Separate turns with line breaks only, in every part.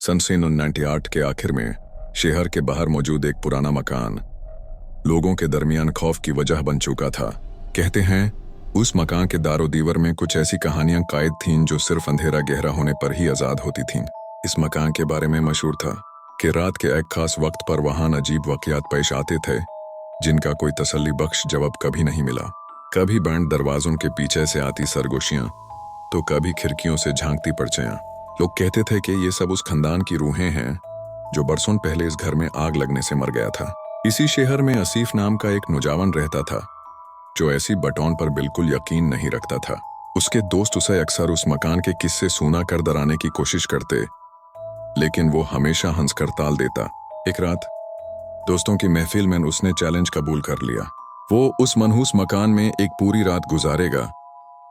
सन 1998 के आखिर में शहर के बाहर मौजूद एक पुराना मकान लोगों के दरमियान खौफ की वजह बन चुका था। कहते हैं उस मकान के दारो दीवर में कुछ ऐसी कहानियां कायद थीं जो सिर्फ अंधेरा गहरा होने पर ही आजाद होती थीं। इस मकान के बारे में मशहूर था कि रात के एक खास वक्त पर वहां अजीब वाकयात पेश आते थे जिनका कोई तसल्ली बख्श जवाब कभी नहीं मिला। कभी बैंड दरवाजों के पीछे से आती सरगोशियां तो कभी खिड़कियों से झांकती परछाइयां। लोग कहते थे कि ये सब उस खानदान की रूहें हैं जो बरसों पहले इस घर में आग लगने से मर गया था। इसी शहर में आसिफ नाम का एक नौजवान रहता था जो ऐसी बटौन पर बिल्कुल यकीन नहीं रखता था। उसके दोस्त उसे अक्सर उस मकान के किस्से सुना कर डराने की कोशिश करते, लेकिन वो हमेशा हंसकर टाल देता। एक रात दोस्तों की महफिल में उसने चैलेंज कबूल कर लिया। वो उस मनहूस मकान में एक पूरी रात गुजारेगा,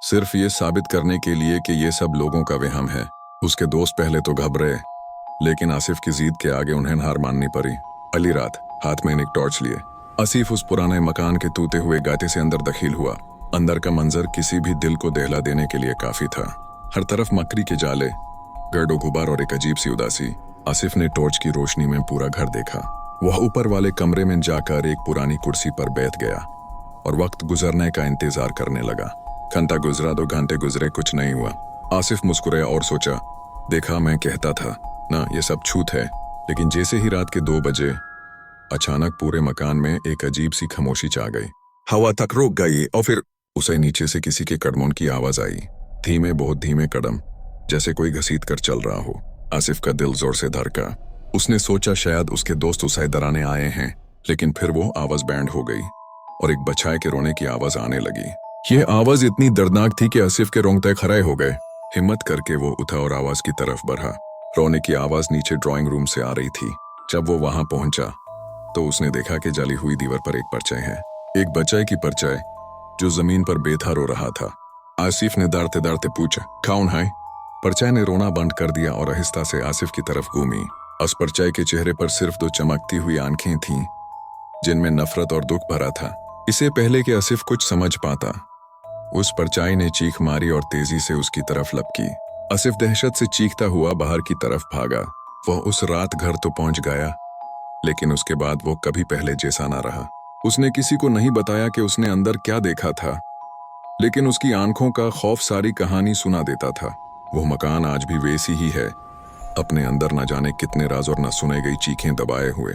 सिर्फ ये साबित करने के लिए कि ये सब लोगों का वहम है। उसके दोस्त पहले तो घबरे, लेकिन आसिफ की जिद के आगे उन्हें हार माननी पड़ी। अगली रात हाथ में एक टॉर्च लिए आसिफ उस पुराने मकान के टूटे हुए गाते से अंदर दाखिल हुआ। अंदर का मंजर किसी भी दिल को दहला देने के लिए काफी था। हर तरफ मकड़ी के जाले, गर्दो गुबार और एक अजीब सी उदासी। आसिफ ने टॉर्च की रोशनी में पूरा घर देखा। वह ऊपर वाले कमरे में जाकर एक पुरानी कुर्सी पर बैठ गया और वक्त गुजरने का इंतजार करने लगा। घंटा गुजरा, 2 घंटे गुजरे, कुछ नहीं हुआ। आसिफ मुस्कुराया और सोचा, देखा मैं कहता था ना ये सब छूत है। लेकिन जैसे ही रात के 2 बजे अचानक पूरे मकान में एक अजीब सी खामोशी छा गई। हवा तक रुक गई और फिर उसे नीचे से किसी के कदमों की आवाज आई। धीमे, बहुत धीमे कदम, जैसे कोई घसीट कर चल रहा हो। आसिफ का दिल जोर से धड़का। उसने सोचा शायद उसके दोस्त उसे डराने आए हैं, लेकिन फिर वो आवाज बैंड हो गई और एक बच्चे के रोने की आवाज आने लगी। यह आवाज इतनी दर्दनाक थी कि आसिफ के रोंगटे खड़े हो गए। हिम्मत करके वो उठा और आवाज की तरफ बढ़ा। रोने की आवाज नीचे ड्राइंग रूम से आ रही थी। जब वो वहां पहुंचा तो उसने देखा कि जली हुई दीवार पर एक परछाई है, एक बच्चे की परछाई जो जमीन पर बेथा रो रहा था। आसिफ ने डरते डरते पूछा, कौन है? परछाई ने रोना बंद कर दिया और आहिस्ता से आसिफ की तरफ घूमी। उस परछाई के चेहरे पर सिर्फ 2 चमकती हुई आंखें थीं जिनमें नफरत और दुख भरा था। इससे पहले कि आसिफ कुछ समझ पाता, उस परछाई ने चीख मारी और तेजी से उसकी तरफ लपकी। आसिफ दहशत से चीखता हुआ बाहर की तरफ भागा। वह उस रात घर तो पहुंच गया, लेकिन उसके बाद वो कभी पहले जैसा ना रहा। उसने किसी को नहीं बताया कि उसने अंदर क्या देखा था, लेकिन उसकी आंखों का खौफ सारी कहानी सुना देता था। वो मकान आज भी वैसी ही है, अपने अंदर न जाने कितने राज और न सुने गई चीखें दबाए हुए।